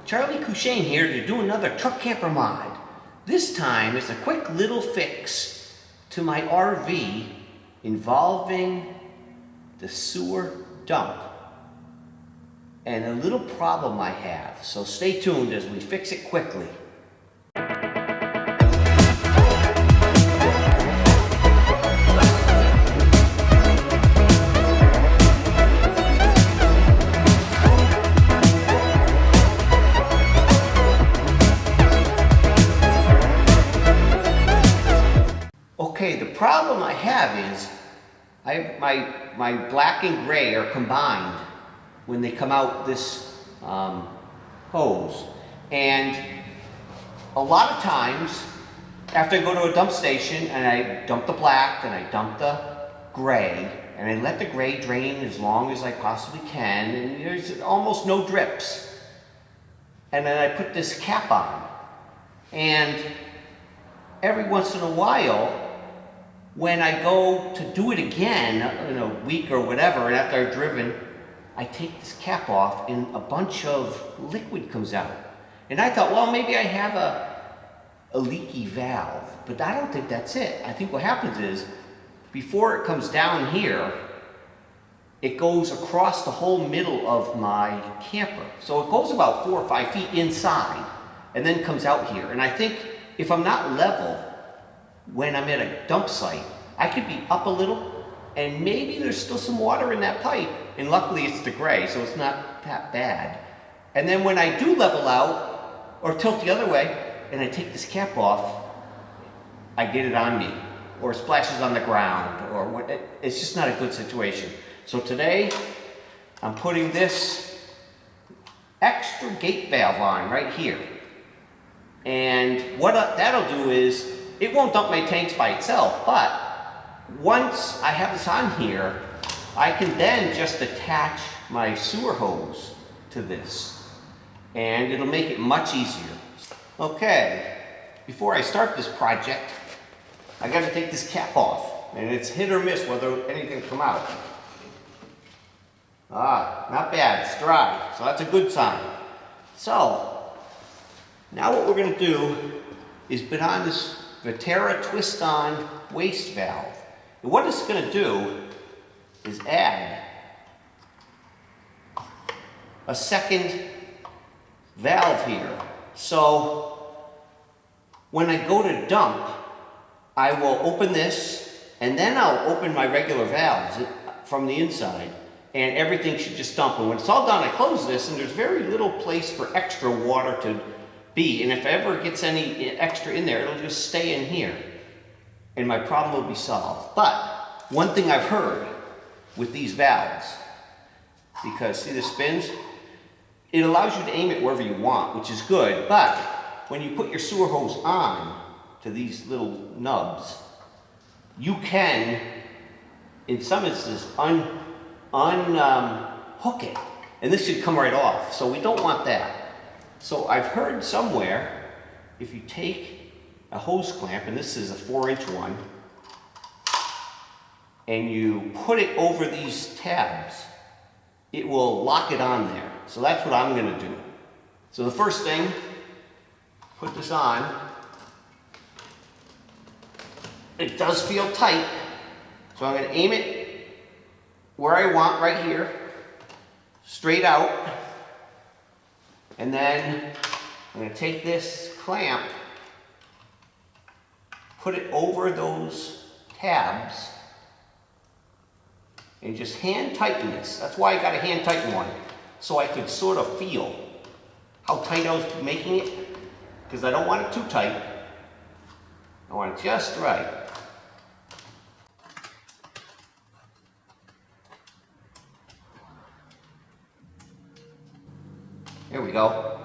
Charlie Cushane here to do another truck camper mod. This time is a quick little fix to my RV involving the sewer dump and a little problem I have. So stay tuned as we fix it quickly. Okay, the problem I have is my black and gray are combined when they come out this hose. And a lot of times, after I go to a dump station and I dump the black and I dump the gray, and I let the gray drain as long as I possibly can, and there's almost no drips. And then I put this cap on. And every once in a while, when I go to do it again in a week or whatever, and after I've driven, I take this cap off and a bunch of liquid comes out. And I thought, well, maybe I have a leaky valve, but I don't think that's it. I think what happens is, before it comes down here, it goes across the whole middle of my camper. So it goes about 4 or 5 feet inside and then comes out here. And I think if I'm not level, when I'm at a dump site, I could be up a little and maybe there's still some water in that pipe, and luckily it's the gray, so it's not that bad. And then when I do level out or tilt the other way and I take this cap off, I get it on me or it splashes on the ground, or what, it's just not a good situation. So today I'm putting this extra gate valve on right here, and what that'll do is it won't dump my tanks by itself, but once I have this on here, I can then just attach my sewer hose to this, and it'll make it much easier. Okay, before I start this project, I gotta take this cap off, and it's hit or miss whether anything will come out. Not bad, it's dry, so that's a good sign. So, now what we're gonna do is put on this Valterra twist-on waste valve. And what it's going to do is add a second valve here. So when I go to dump, I will open this, and then I'll open my regular valves from the inside, and everything should just dump. And when it's all done, I close this, and there's very little place for extra water to be, and if ever gets any extra in there, it'll just stay in here and my problem will be solved. But one thing I've heard with these valves, because see the spins, it allows you to aim it wherever you want, which is good, but when you put your sewer hose on to these little nubs, you can, in some instances, unhook it, and this should come right off, so we don't want that. So I've heard somewhere, if you take a hose clamp, and this is a 4-inch one, and you put it over these tabs, it will lock it on there. So that's what I'm gonna do. So the first thing, put this on. It does feel tight, so I'm gonna aim it where I want, right here, straight out. And then I'm going to take this clamp, put it over those tabs, and just hand tighten this. That's why I got a hand tighten one, so I could sort of feel how tight I was making it, because I don't want it too tight. I want it just right. There we go.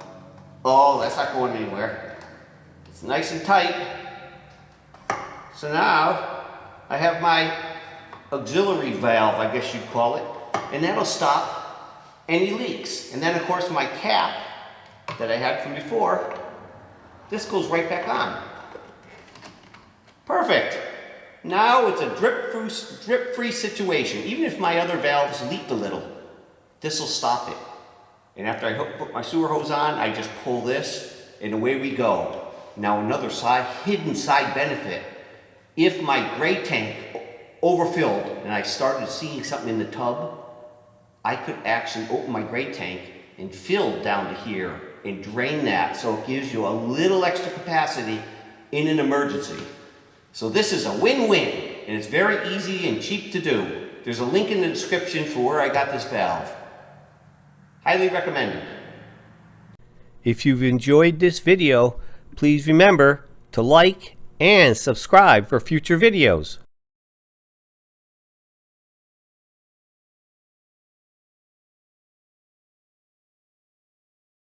Oh, that's not going anywhere. It's nice and tight. So now I have my auxiliary valve, I guess you'd call it, and that'll stop any leaks. And then of course my cap that I had from before, this goes right back on. Perfect. Now it's a drip-free situation. Even if my other valves leak a little, this will stop it. And after I put my sewer hose on, I just pull this and away we go. Now another hidden side benefit. If my gray tank overfilled and I started seeing something in the tub, I could actually open my gray tank and fill down to here and drain that, so it gives you a little extra capacity in an emergency. So this is a win-win, and it's very easy and cheap to do. There's a link in the description for where I got this valve. Highly recommended. If you've enjoyed this video, please remember to like and subscribe for future videos.